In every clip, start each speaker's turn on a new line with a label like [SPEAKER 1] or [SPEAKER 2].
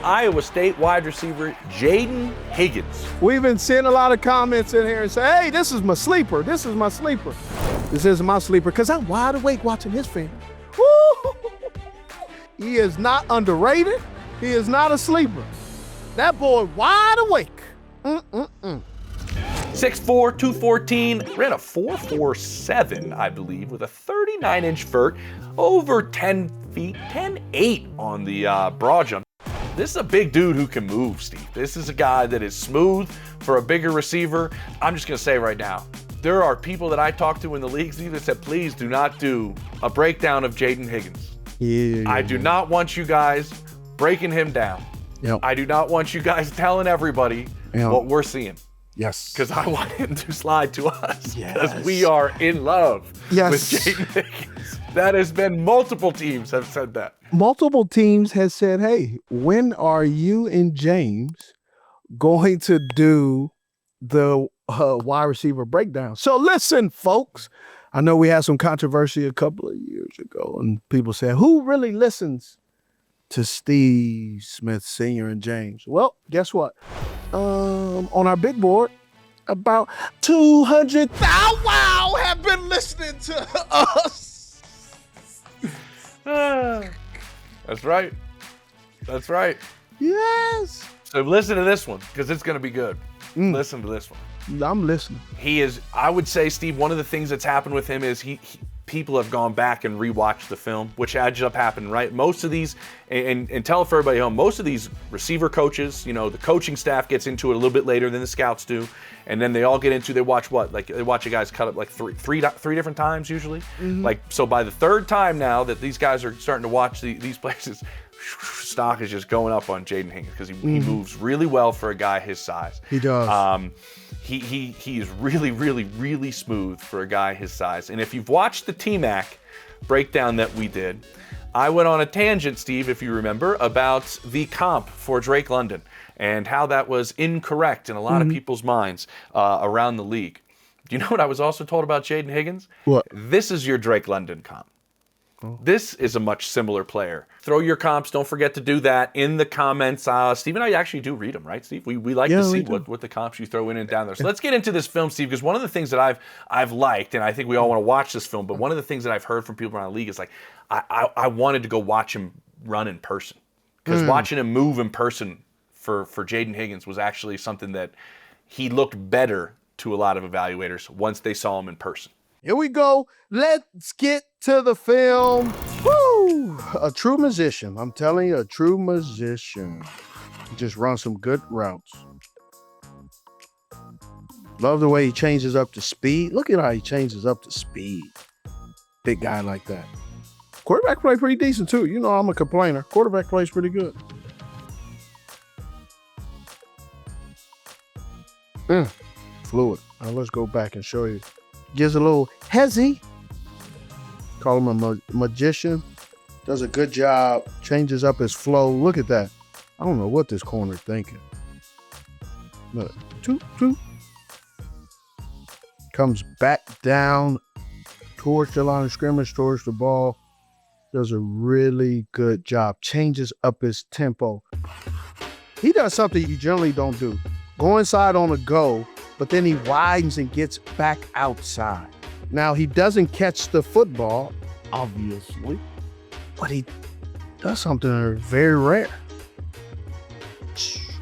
[SPEAKER 1] Iowa State wide receiver Jayden Higgins.
[SPEAKER 2] We've been seeing a lot of comments in here and say, hey, this is my sleeper. This is my sleeper. This isn't my sleeper because I'm wide awake watching his film. Woo! He is not underrated. He is not a sleeper. That boy wide awake.
[SPEAKER 1] 6'4", 214, ran a 4.47, I believe, with a 39-inch vert, over 10 feet, 10.8 on the broad jump. This is a big dude who can move, Steve. This is a guy that is smooth for a bigger receiver. I'm just going to say right now, there are people that I talk to in the league, Steve, that said, please do not do a breakdown of Jayden Higgins.
[SPEAKER 2] Yeah.
[SPEAKER 1] I do not want you guys breaking him down.
[SPEAKER 2] Yep.
[SPEAKER 1] I do not want you guys telling everybody what we're seeing.
[SPEAKER 2] Yes.
[SPEAKER 1] Because I want him to slide to us.
[SPEAKER 2] Yes.
[SPEAKER 1] Because we are in love with Jayden Higgins. That has been, multiple teams have said that.
[SPEAKER 2] Multiple teams has said, hey, when are you and James going to do the wide receiver breakdown? So listen, folks. I know we had some controversy a couple of years ago, and people said, who really listens to Steve Smith Sr. and James? Well, guess what? On our big board, about 200,000 have been listening to us.
[SPEAKER 1] That's right. That's right.
[SPEAKER 2] Yes.
[SPEAKER 1] So listen to this one, because it's going to be good. Listen to this one.
[SPEAKER 2] I'm listening.
[SPEAKER 1] He is, I would say, Steve, one of the things that's happened with him is people have gone back and rewatched the film, which adds up happening, right? Most of these, and tell it for everybody home, most of these receiver coaches, you know, the coaching staff gets into it a little bit later than the scouts do, and then they all get into, they watch what? Like, they watch a guys cut up like three different times usually.
[SPEAKER 2] Mm-hmm.
[SPEAKER 1] Like, so by the third time now that these guys are starting to watch these places, stock is just going up on Jayden Higgins because he moves really well for a guy his size.
[SPEAKER 2] He does.
[SPEAKER 1] He is really, really, really smooth for a guy his size. And if you've watched the T-Mac breakdown that we did, I went on a tangent, Steve, if you remember, about the comp for Drake London and how that was incorrect in a lot of people's minds around the league. Do you know what I was also told about Jayden Higgins?
[SPEAKER 2] What?
[SPEAKER 1] This is your Drake London comp. This is a much similar player. Throw your comps. Don't forget to do that in the comments. Steve and I actually do read them, right, Steve? We like to see what the comps you throw in and down there. So let's get into this film, Steve, because one of the things that I've liked, and I think we all want to watch this film, but one of the things that I've heard from people around the league is like, I wanted to go watch him run in person. Because watching him move in person for Jayden Higgins was actually something that he looked better to a lot of evaluators once they saw him in person.
[SPEAKER 2] Here we go. Let's get to the film. Woo! A true musician. I'm telling you, a true musician. Just run some good routes. Love the way he changes up to speed. Look at how he changes up to speed. Big guy like that. Quarterback play pretty decent too. You know I'm a complainer. Quarterback plays pretty good. Fluid. Now let's go back and show you. Gives a little hezzy. Call him a magician. Does a good job. Changes up his flow. Look at that. I don't know what this corner's thinking. Look. Toot. Comes back down towards the line of scrimmage, towards the ball. Does a really good job. Changes up his tempo. He does something you generally don't do. Go inside on a go, but then he widens and gets back outside. Now, he doesn't catch the football, obviously, but he does something very rare.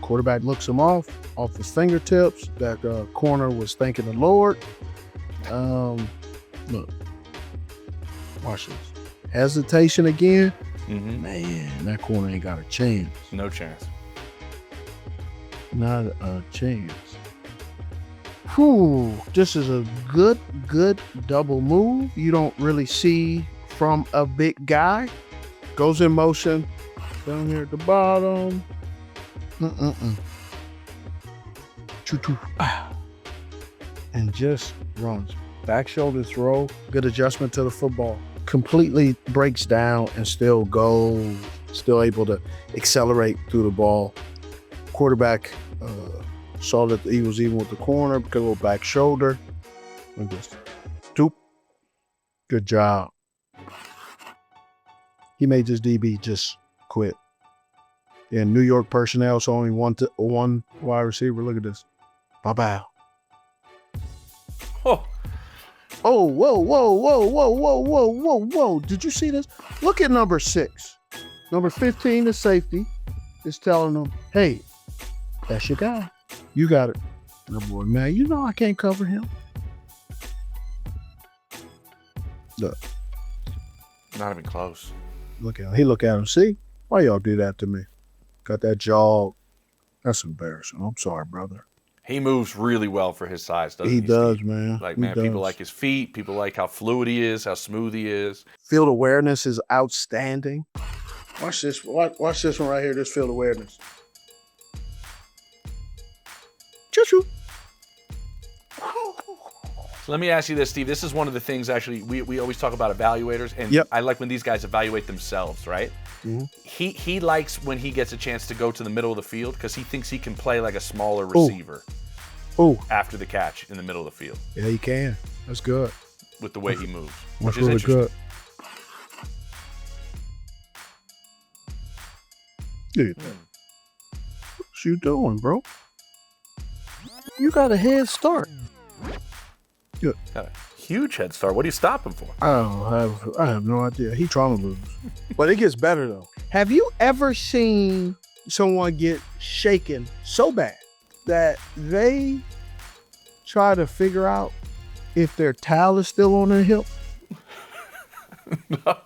[SPEAKER 2] Quarterback looks him off his fingertips. That corner was thanking the Lord. Look, watch this. Hesitation again. Man, that corner ain't got a chance.
[SPEAKER 1] No chance.
[SPEAKER 2] Not a chance. Whew, this is a good double move. You don't really see from a big guy. Goes in motion. Down here at the bottom. Choo-choo. And just runs. Back shoulder throw. Good adjustment to the football. Completely breaks down and still goes. Still able to accelerate through the ball. Quarterback saw that he was even with the corner because of back shoulder. And just doop. Good job. He made this DB just quit. And New York personnel, so only one wide receiver. Look at this. Bye-bye.
[SPEAKER 1] Oh.
[SPEAKER 2] Oh, whoa, whoa, whoa, whoa, whoa, whoa, whoa, whoa. Did you see this? Look at number 6. Number 15, the safety, is telling them, hey, that's your guy. You got it. And the boy, man, you know I can't cover him. Look.
[SPEAKER 1] Not even close.
[SPEAKER 2] Look at him. He look at him. See? Why y'all do that to me? Got that jaw. That's embarrassing. I'm sorry, brother.
[SPEAKER 1] He moves really well for his size, doesn't he?
[SPEAKER 2] He does, man.
[SPEAKER 1] Like,
[SPEAKER 2] he
[SPEAKER 1] man,
[SPEAKER 2] does.
[SPEAKER 1] people like his feet. People like how fluid he is, how smooth he is.
[SPEAKER 2] Field awareness is outstanding. Watch this. Watch this one right here. This field awareness. Choo-choo.
[SPEAKER 1] So let me ask you this, Steve. This is one of the things, actually, we always talk about evaluators, and
[SPEAKER 2] yep.
[SPEAKER 1] I like when these guys evaluate themselves, right?
[SPEAKER 2] Mm-hmm.
[SPEAKER 1] He likes when he gets a chance to go to the middle of the field because he thinks he can play like a smaller receiver.
[SPEAKER 2] Ooh.
[SPEAKER 1] After the catch in the middle of the field.
[SPEAKER 2] Yeah, he can. That's good.
[SPEAKER 1] With the way he moves,
[SPEAKER 2] That's
[SPEAKER 1] which is
[SPEAKER 2] really
[SPEAKER 1] interesting.
[SPEAKER 2] Good. Look at that. What you doing, bro? You got a head start.
[SPEAKER 1] Got a huge head start. What are you stopping for?
[SPEAKER 2] I have no idea. He trying to lose. But it gets better, though. Have you ever seen someone get shaken so bad that they try to figure out if their towel is still on their hip?
[SPEAKER 1] No.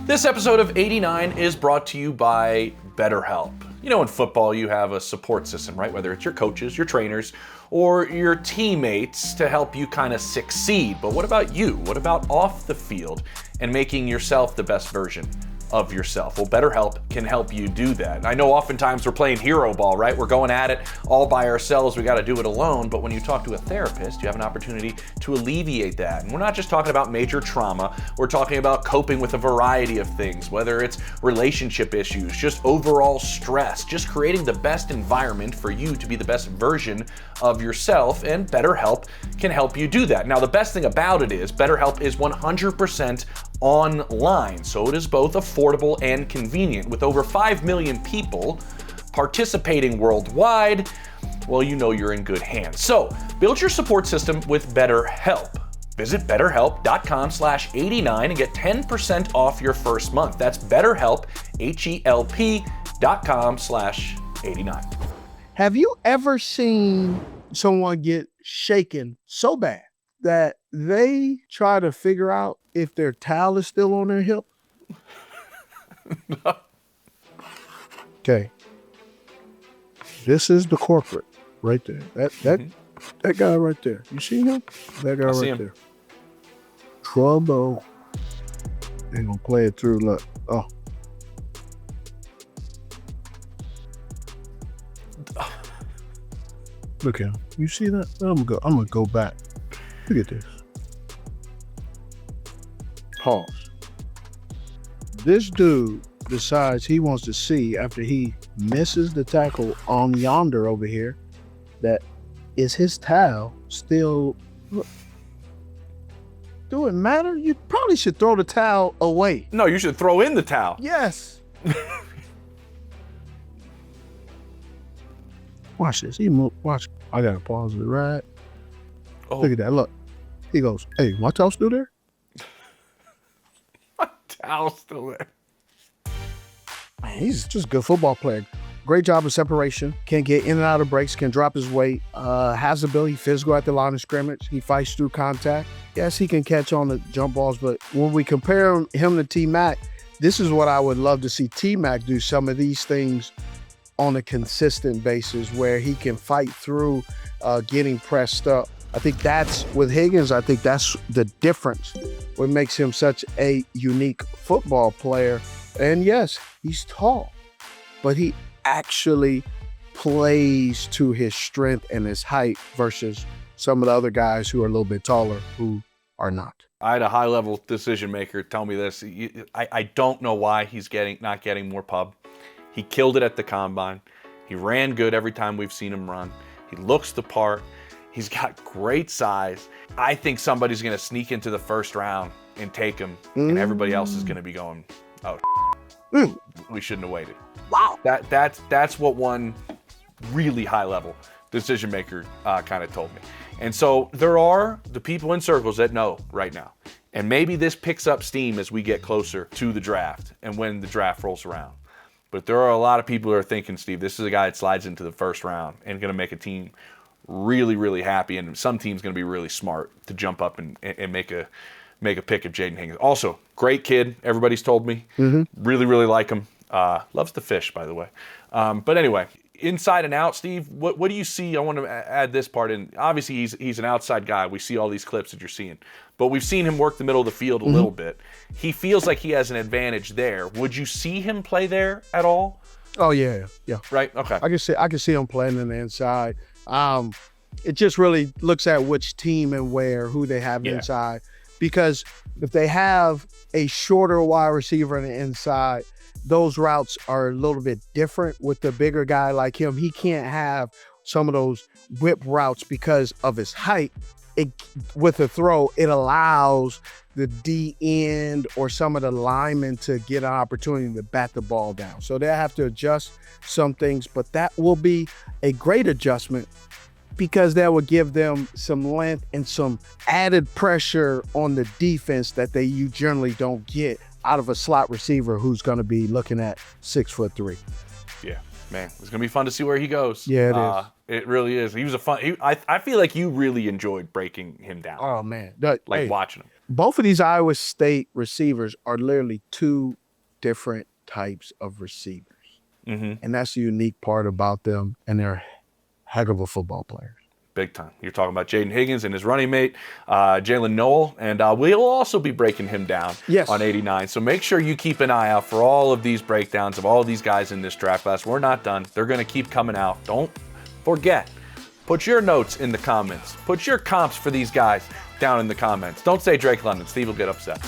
[SPEAKER 1] This episode of 89 is brought to you by BetterHelp. You know, in football, you have a support system, right? Whether it's your coaches, your trainers, or your teammates to help you kind of succeed. But what about you? What about off the field and making yourself the best version of yourself? Well, BetterHelp can help you do that. I know oftentimes we're playing hero ball, right? We're going at it all by ourselves. We got to do it alone. But when you talk to a therapist, you have an opportunity to alleviate that. And we're not just talking about major trauma. We're talking about coping with a variety of things, whether it's relationship issues, just overall stress, just creating the best environment for you to be the best version of yourself. And BetterHelp can help you do that. Now, the best thing about it is BetterHelp is 100% online, so it is both affordable and convenient. With over 5 million people participating worldwide, well, you know you're in good hands. So, build your support system with BetterHelp. Visit betterhelp.com/89 and get 10% off your first month. That's BetterHelp, HELP.com/89.
[SPEAKER 2] Have you ever seen someone get shaken so bad that they try to figure out if their towel is still on their hip?
[SPEAKER 1] No.
[SPEAKER 2] Okay. This is the corporate right there. That guy right there. You see him? That guy right there. Trouble. They're gonna play it through. Look. Oh. Look at him. You see that? I'm gonna go back. Look at this. Pause. This dude decides he wants to see, after he misses the tackle on yonder over here, that is his towel still. Look. Do it matter? You probably should throw the towel away.
[SPEAKER 1] No, you should throw in the towel.
[SPEAKER 2] Yes. Watch this. He move. Watch. I gotta pause it right. Oh. Look at that. Look. He goes, "Hey, my towel still there?"
[SPEAKER 1] My towel's still there.
[SPEAKER 2] Man, he's just a good football player. Great job of separation. Can get in and out of breaks. Can drop his weight. Has the ability, physical at the line of scrimmage. He fights through contact. Yes, he can catch on the jump balls, but when we compare him to T-Mac, this is what I would love to see T-Mac do, some of these things on a consistent basis where he can fight through getting pressed up. I think that's, with Higgins, I think that's the difference. What makes him such a unique football player. And yes, he's tall, but he actually plays to his strength and his height versus some of the other guys who are a little bit taller who are not.
[SPEAKER 1] I had a high-level decision maker tell me this. I don't know why he's not getting more pub. He killed it at the combine. He ran good every time we've seen him run. He looks the part. He's got great size. I think somebody's going to sneak into the first round and take him, and everybody else is going to be going, oh, We shouldn't have waited.
[SPEAKER 2] Wow.
[SPEAKER 1] That's what one really high level decision maker kind of told me. And so there are the people in circles that know right now. And maybe this picks up steam as we get closer to the draft and when the draft rolls around. But there are a lot of people who are thinking, Steve, this is a guy that slides into the first round and going to make a team really, really happy. And some team's going to be really smart to jump up and make a pick of Jayden Higgins. Also, great kid. Everybody's told me. Really, really like him. Loves to fish, by the way. But anyway, inside and out, Steve, what do you see? I want to add this part in. Obviously, he's an outside guy. We see all these clips that you're seeing. But we've seen him work the middle of the field a little bit. He feels like he has an advantage there. Would you see him play there at all?
[SPEAKER 2] Oh, yeah.
[SPEAKER 1] Right? Okay.
[SPEAKER 2] I can see him playing in the inside. It just really looks at which team and who they have inside. Because if they have a shorter wide receiver on the inside, those routes are a little bit different. With the bigger guy like him, he can't have some of those whip routes because of his height. With a throw, it allows the D end or some of the linemen to get an opportunity to bat the ball down. So they have to adjust some things, but that will be a great adjustment because that will give them some length and some added pressure on the defense that you generally don't get out of a slot receiver who's going to be looking at 6'3".
[SPEAKER 1] Yeah, man, it's going to be fun to see where he goes.
[SPEAKER 2] Yeah, it is.
[SPEAKER 1] It really is. He was I feel like you really enjoyed breaking him down.
[SPEAKER 2] Oh, man.
[SPEAKER 1] Watching him.
[SPEAKER 2] Both of these Iowa State receivers are literally two different types of receivers. And that's the unique part about them, and they're heck of a football players.
[SPEAKER 1] Big time. You're talking about Jayden Higgins and his running mate, Jalen Noel, and we'll also be breaking him down on 89. So make sure you keep an eye out for all of these breakdowns of all these guys in this draft class. We're not done. They're going to keep coming out. Don't forget, put your notes in the comments. Put your comps for these guys down in the comments. Don't say Drake London. Steve will get upset.